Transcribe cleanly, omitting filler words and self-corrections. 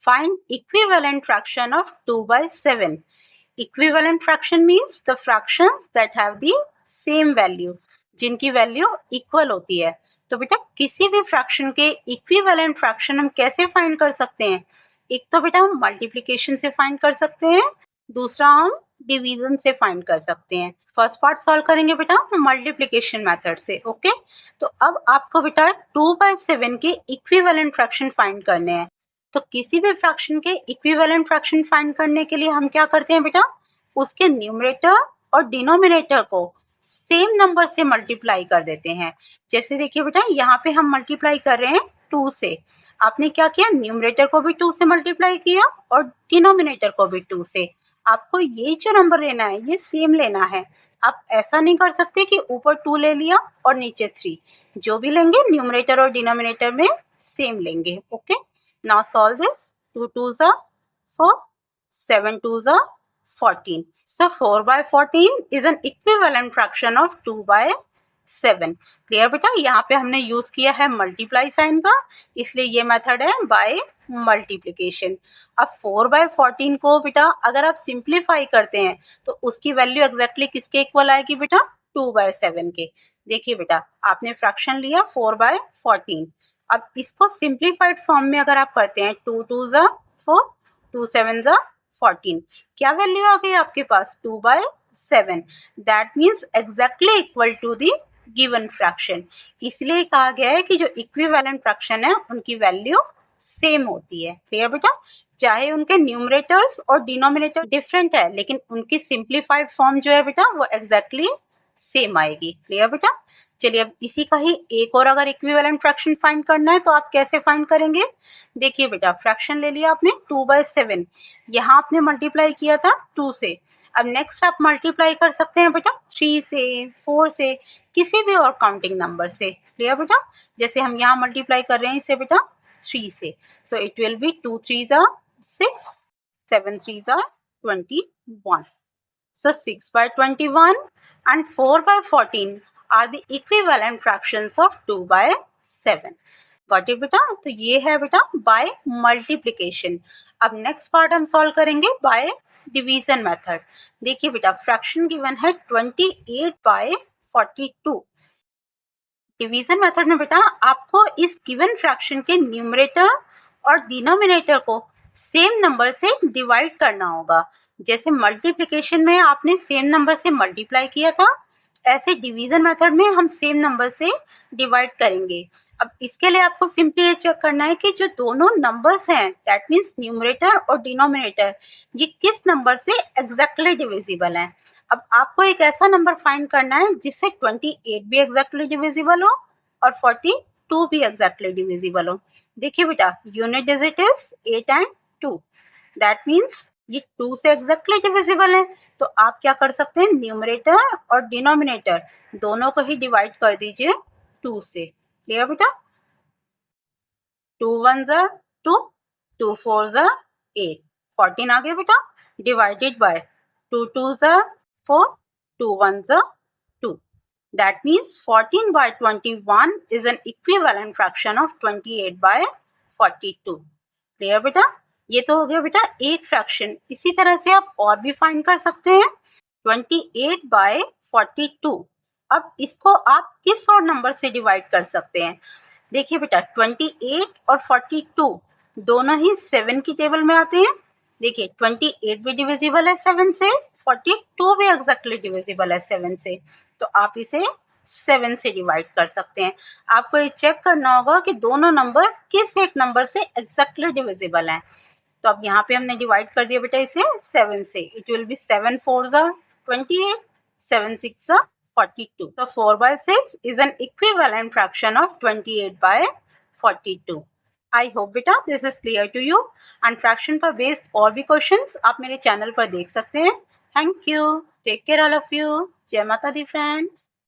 Find equivalent fraction of 2/7. Equivalent fraction means the fractions that have the same value, जिनकी value equal होती है। तो बेटा किसी भी फ्रैक्शन के इक्विवेलेंट फ्रैक्शन हम कैसे फाइंड कर सकते हैं? एक तो बेटा हम मल्टीप्लिकेशन से फाइंड कर सकते हैं, दूसरा हम डिवीजन से फाइंड कर सकते हैं। फर्स्ट पार्ट सॉल्व करेंगे बेटा मल्टीप्लिकेशन मेथड से। ओके, तो अब आपको बेटा 2/7 के इक्विवेलेंट फ्रैक्शन फाइंड करने हैं। तो किसी भी फ्रैक्शन के इक्विवेलेंट फ्रैक्शन फाइंड करने के लिए हम क्या करते हैं बेटा, उसके न्यूमरेटर और डिनोमिनेटर को सेम नंबर से मल्टीप्लाई कर देते हैं। जैसे देखिए बेटा यहाँ पे हम मल्टीप्लाई कर रहे हैं 2 से। आपने क्या किया, न्यूमरेटर को भी 2 से मल्टीप्लाई किया और डिनोमिनेटर को भी 2 से। आपको ये जो नंबर लेना है ये सेम लेना है। आप ऐसा नहीं कर सकते कि ऊपर 2 ले लिया और नीचे 3। जो भी लेंगे न्यूमरेटर और डिनोमिनेटर में सेम लेंगे। Okay, now solve this. 2 2s are 4, 7 2s are 14. So 4/14 is an equivalent fraction of 2/7. Clear बेटा, यहाँ पे हमने यूज किया है मल्टीप्लाई साइन का, इसलिए ये मेथड है बाय मल्टीप्लिकेशन। अब 4/14 को बेटा अगर आप सिंप्लीफाई करते हैं तो उसकी वैल्यू एग्जैक्टली किसके इक्वल आएगी बेटा, 2/7 के। देखिए बेटा आपने फ्रैक्शन लिया 4/14, अब इसको सिंप्लीफाइड फॉर्म में अगर आप करते हैं 2 2s are 4, 2 7s are 14, क्या वैल्यू आ गई आपके पास, 2/7। That means exactly equal to the given fraction. इसलिए कहा गया है कि जो इक्विवेलेंट फ्रैक्शन है उनकी वैल्यू सेम होती है। क्लियर बेटा, चाहे उनके न्यूमरेटर्स और डिनोमिनेटर डिफरेंट है लेकिन उनकी सिंप्लीफाइड फॉर्म जो है बेटा वो एग्जैक्टली सेम आएगी। क्लियर बेटा, चलिए अब इसी का ही एक और अगर इक्विवेलेंट फ्रैक्शन फाइंड करना है तो आप कैसे फाइंड करेंगे? देखिए बेटा फ्रैक्शन ले लिया आपने 2/7, यहाँ आपने मल्टीप्लाई किया था 2 से। अब नेक्स्ट आप मल्टीप्लाई कर सकते हैं बेटा 3 से, 4 से, किसी भी और काउंटिंग नंबर से। क्लियर बेटा, जैसे हम यहाँ मल्टीप्लाई कर रहे हैं इसे बेटा 3 से, so it will be 2 3s are 6, 7 3s are 21. So 6/21 and 4/14 are the equivalent fractions of 2/7. Got it बेटा? तो ये है बेटा बाय मल्टीप्लिकेशन। अब नेक्स्ट पार्ट हम सॉल्व करेंगे बाय डिवीजन मेथड। देखिए बेटा फ्रैक्शन गिवन है 28/42। डिवीजन मेथड में बेटा आपको इस गिवन फ्रैक्शन के न्यूमरेटर और डिनोमिनेटर को सेम नंबर से डिवाइड करना होगा। जैसे मल्टीप्लिकेशन में आपने सेम नंबर से मल्टीप्लाई किया था, ऐसे डिवीजन मेथड में हम सेम नंबर से डिवाइड करेंगे। अब इसके लिए आपको सिंपली ये चेक करना है कि जो दोनों नंबर्स हैं दैट मीन्स न्यूमरेटर और डिनोमिनेटर ये किस नंबर से एग्जैक्टली डिविजिबल हैं। अब आपको एक ऐसा नंबर फाइंड करना है जिससे 28 भी एग्जैक्टली डिविजिबल हो और 42 भी एग्जैक्टली डिविजिबल हो। देखिए बेटा unit digit is 8 and 2, that means ये 2 से एग्जैक्टली डिविजिबल है। तो आप क्या कर सकते हैं, न्यूमरेटर और डिनोमिनेटर दोनों को ही डिवाइड कर दीजिए 2 से। क्लियर बेटा, 2 1s are 2, 2 4s are 8, 14 आ गया बेटा, divided by 2 2s are 4, 2 1s are 2. That means 14/21 is an equivalent fraction of 28/42. Clear बेटा, ये तो हो गया बेटा एक फ्रैक्शन। इसी तरह से आप और भी फाइंड कर सकते हैं 28/42। अब इसको आप किस और नंबर से डिवाइड कर सकते हैं? देखिए बेटा 28 और 42 दोनों ही 7 की टेबल में आते हैं। देखिए 28 भी डिविजिबल है 7 से, 42 भी एग्जैक्टली डिविजिबल है 7 से। तो आप इसे 7 से डिवाइड कर सकते हैं। आपको ये चेक करना होगा कि दोनों नंबर किस एक नंबर से एग्जैक्टली डिविजिबल हैं। तो अब यहाँ पे हमने डिवाइड कर दिया बेटा इसे 7 से। It will be 7 4s are 28, 7 6s are 42. So 4/6 is an equivalent fraction of 28/42. I hope बेटा this is clear to you. and fraction पर बेस्ड और भी क्वेश्चंस आप मेरे चैनल पर देख सकते हैं। Thank you, take care all of you. जय माता दी फ्रेंड्स।